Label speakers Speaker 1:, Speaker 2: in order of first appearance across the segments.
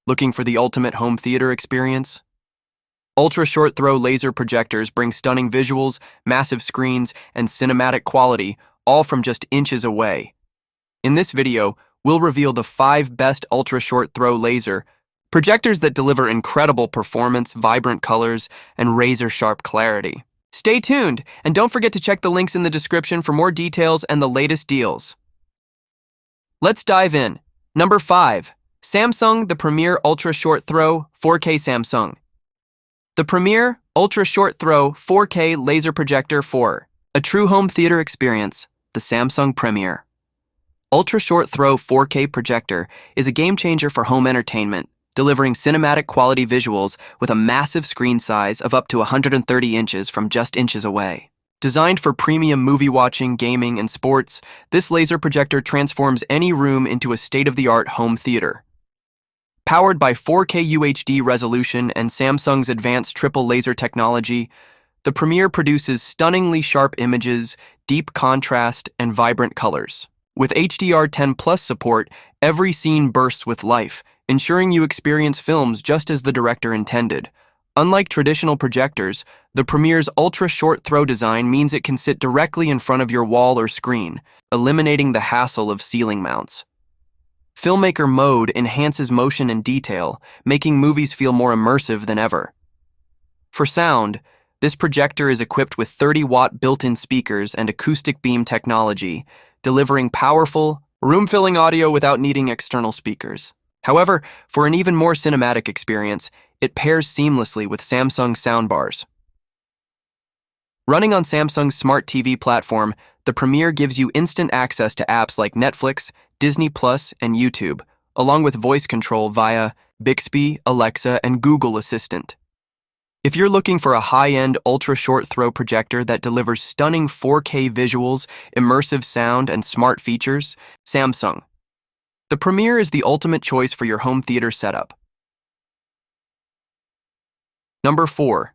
Speaker 1: Looking for the ultimate home theater experience? Ultra-short-throw laser projectors bring stunning visuals, massive screens, and cinematic quality, all from just inches away. In this video, we'll reveal the 5 best ultra-short-throw laser projectors that deliver incredible performance, vibrant colors, and razor-sharp clarity. Stay tuned, and don't forget to check the links in the description for more details and the latest deals. Let's dive in. Number 5. Samsung The Premier Ultra Short Throw 4K Samsung. The Premier Ultra Short Throw 4K Laser Projector 4. A true home theater experience, the Samsung Premier. Ultra Short Throw 4K projector is a game changer for home entertainment, delivering cinematic quality visuals with a massive screen size of up to 130 inches from just inches away. Designed for premium movie watching, gaming, and sports, this laser projector transforms any room into a state-of-the-art home theater. Powered by 4K UHD resolution and Samsung's advanced triple laser technology, the Premier produces stunningly sharp images, deep contrast, and vibrant colors. With HDR10+ support, every scene bursts with life, ensuring you experience films just as the director intended. Unlike traditional projectors, the Premier's ultra-short throw design means it can sit directly in front of your wall or screen, eliminating the hassle of ceiling mounts. Filmmaker mode enhances motion and detail, making movies feel more immersive than ever. For sound, this projector is equipped with 30-watt built-in speakers and acoustic beam technology, delivering powerful, room-filling audio without needing external speakers. However, for an even more cinematic experience, it pairs seamlessly with Samsung soundbars. Running on Samsung's smart TV platform, the Premier gives you instant access to apps like Netflix, Disney+, and YouTube, along with voice control via Bixby, Alexa, and Google Assistant. If you're looking for a high-end, ultra-short-throw projector that delivers stunning 4K visuals, immersive sound, and smart features, Samsung. The Premier is the ultimate choice for your home theater setup. Number 4.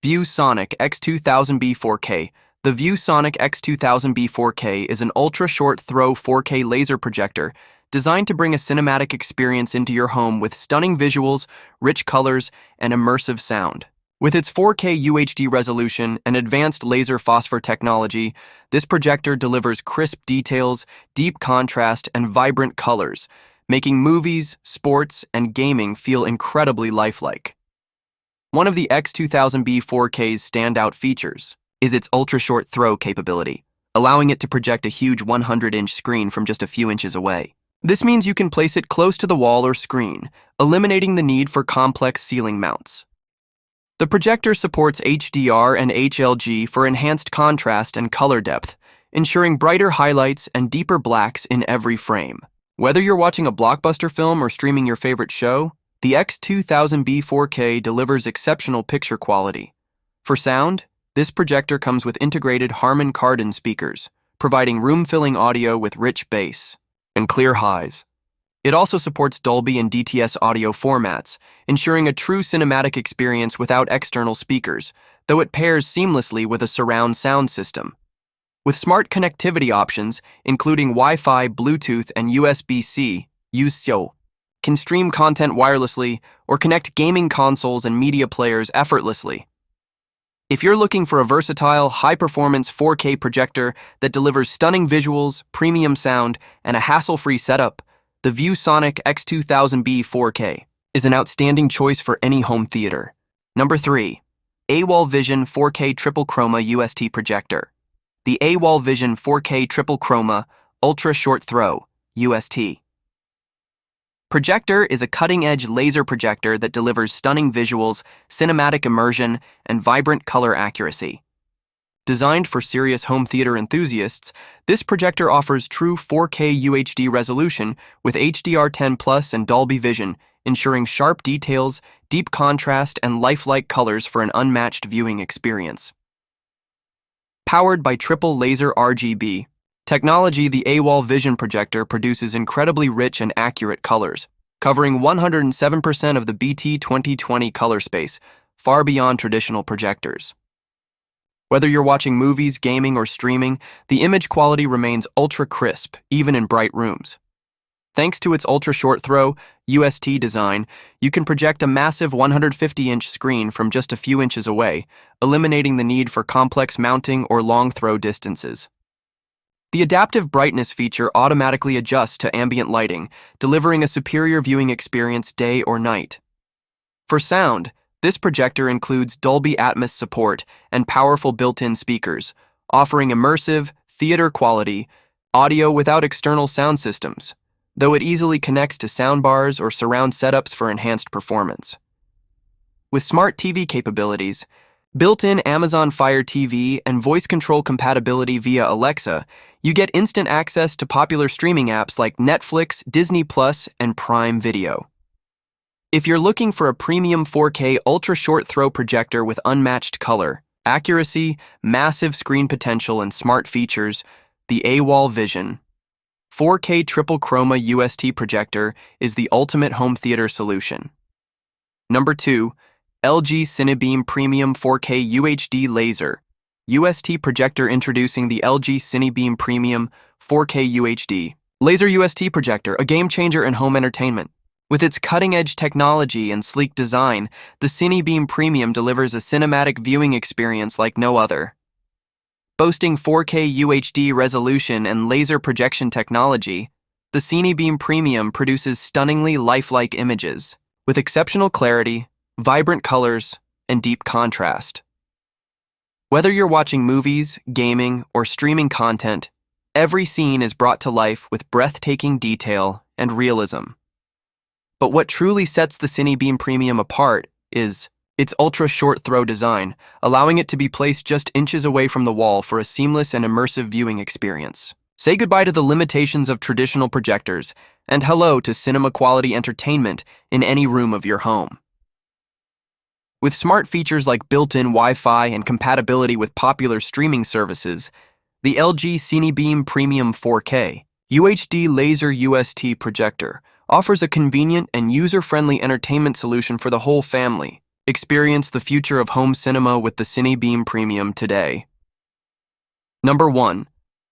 Speaker 1: ViewSonic X2000B 4K. The ViewSonic X2000B 4K is an ultra-short-throw 4K laser projector designed to bring a cinematic experience into your home with stunning visuals, rich colors, and immersive sound. With its 4K UHD resolution and advanced laser phosphor technology, this projector delivers crisp details, deep contrast, and vibrant colors, making movies, sports, and gaming feel incredibly lifelike. One of the X2000B 4K's standout features is its ultra-short throw capability, allowing it to project a huge 100-inch screen from just a few inches away. This means you can place it close to the wall or screen, eliminating the need for complex ceiling mounts. The projector supports HDR and HLG for enhanced contrast and color depth, ensuring brighter highlights and deeper blacks in every frame. Whether you're watching a blockbuster film or streaming your favorite show, the X2000B 4K delivers exceptional picture quality. For sound, this projector comes with integrated Harman Kardon speakers, providing room-filling audio with rich bass and clear highs. It also supports Dolby and DTS audio formats, ensuring a true cinematic experience without external speakers, though it pairs seamlessly with a surround sound system. With smart connectivity options, including Wi-Fi, Bluetooth, and USB-C, USO can stream content wirelessly or connect gaming consoles and media players effortlessly. If you're looking for a versatile, high-performance 4K projector that delivers stunning visuals, premium sound, and a hassle-free setup, the ViewSonic X2000B 4K is an outstanding choice for any home theater. Number 3. AWOL Vision 4K Triple Chroma UST Projector. The AWOL Vision 4K Triple Chroma Ultra Short Throw UST projector is a cutting-edge laser projector that delivers stunning visuals, cinematic immersion, and vibrant color accuracy. Designed for serious home theater enthusiasts, this projector offers true 4K UHD resolution with HDR10+ and Dolby Vision, ensuring sharp details, deep contrast, and lifelike colors for an unmatched viewing experience. Powered by triple laser RGB technology, the AWOL Vision projector produces incredibly rich and accurate colors, covering 107% of the BT 2020 color space, far beyond traditional projectors. Whether you're watching movies, gaming, or streaming, the image quality remains ultra crisp, even in bright rooms. Thanks to its ultra-short throw, UST design, you can project a massive 150-inch screen from just a few inches away, eliminating the need for complex mounting or long throw distances. The adaptive brightness feature automatically adjusts to ambient lighting, delivering a superior viewing experience day or night. For sound, this projector includes Dolby Atmos support and powerful built-in speakers, offering immersive, theater-quality audio without external sound systems, though it easily connects to soundbars or surround setups for enhanced performance. With smart TV capabilities, built-in Amazon Fire TV and voice control compatibility via Alexa, you get instant access to popular streaming apps like Netflix, Disney+, and Prime Video. If you're looking for a premium 4K ultra-short throw projector with unmatched color, accuracy, massive screen potential, and smart features, the AWOL Vision 4K triple chroma UST projector is the ultimate home theater solution. Number 2. LG CineBeam Premium 4K UHD Laser UST projector. Introducing the LG CineBeam Premium 4K UHD Laser UST projector, a game-changer in home entertainment. With its cutting-edge technology and sleek design, the CineBeam Premium delivers a cinematic viewing experience like no other. Boasting 4K UHD resolution and laser projection technology, the CineBeam Premium produces stunningly lifelike images, with exceptional clarity, vibrant colors, and deep contrast. Whether you're watching movies, gaming, or streaming content, every scene is brought to life with breathtaking detail and realism. But what truly sets the CineBeam Premium apart is its ultra-short throw design, allowing it to be placed just inches away from the wall for a seamless and immersive viewing experience. Say goodbye to the limitations of traditional projectors, and hello to cinema-quality entertainment in any room of your home. With smart features like built-in Wi-Fi and compatibility with popular streaming services, the LG CineBeam Premium 4K UHD Laser UST projector offers a convenient and user-friendly entertainment solution for the whole family. Experience the future of home cinema with the CineBeam Premium today. Number 1.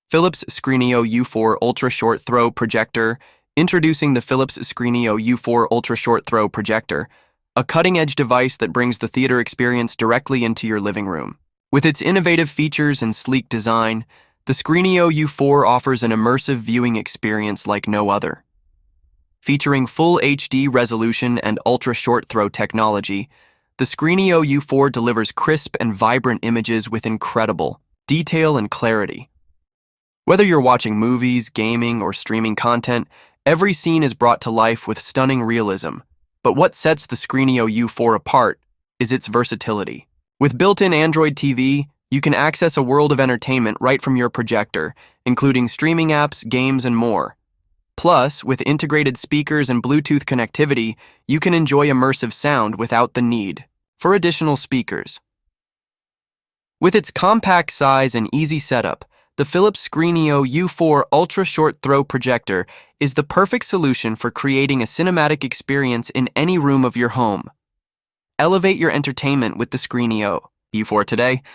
Speaker 1: Philips Screeneo U4 Ultra Short Throw Projector. Introducing the Philips Screeneo U4 Ultra Short Throw Projector, a cutting-edge device that brings the theater experience directly into your living room. With its innovative features and sleek design, the Screeneo U4 offers an immersive viewing experience like no other. Featuring full HD resolution and ultra-short throw technology, the Screeneo U4 delivers crisp and vibrant images with incredible detail and clarity. Whether you're watching movies, gaming, or streaming content, every scene is brought to life with stunning realism. But what sets the Screeneo U4 apart is its versatility. With built-in Android TV, you can access a world of entertainment right from your projector, including streaming apps, games, and more. Plus, with integrated speakers and Bluetooth connectivity, you can enjoy immersive sound without the need for additional speakers. With its compact size and easy setup, the Philips Screeneo U4 Ultra Short Throw Projector is the perfect solution for creating a cinematic experience in any room of your home. Elevate your entertainment with the Screeneo U4 today.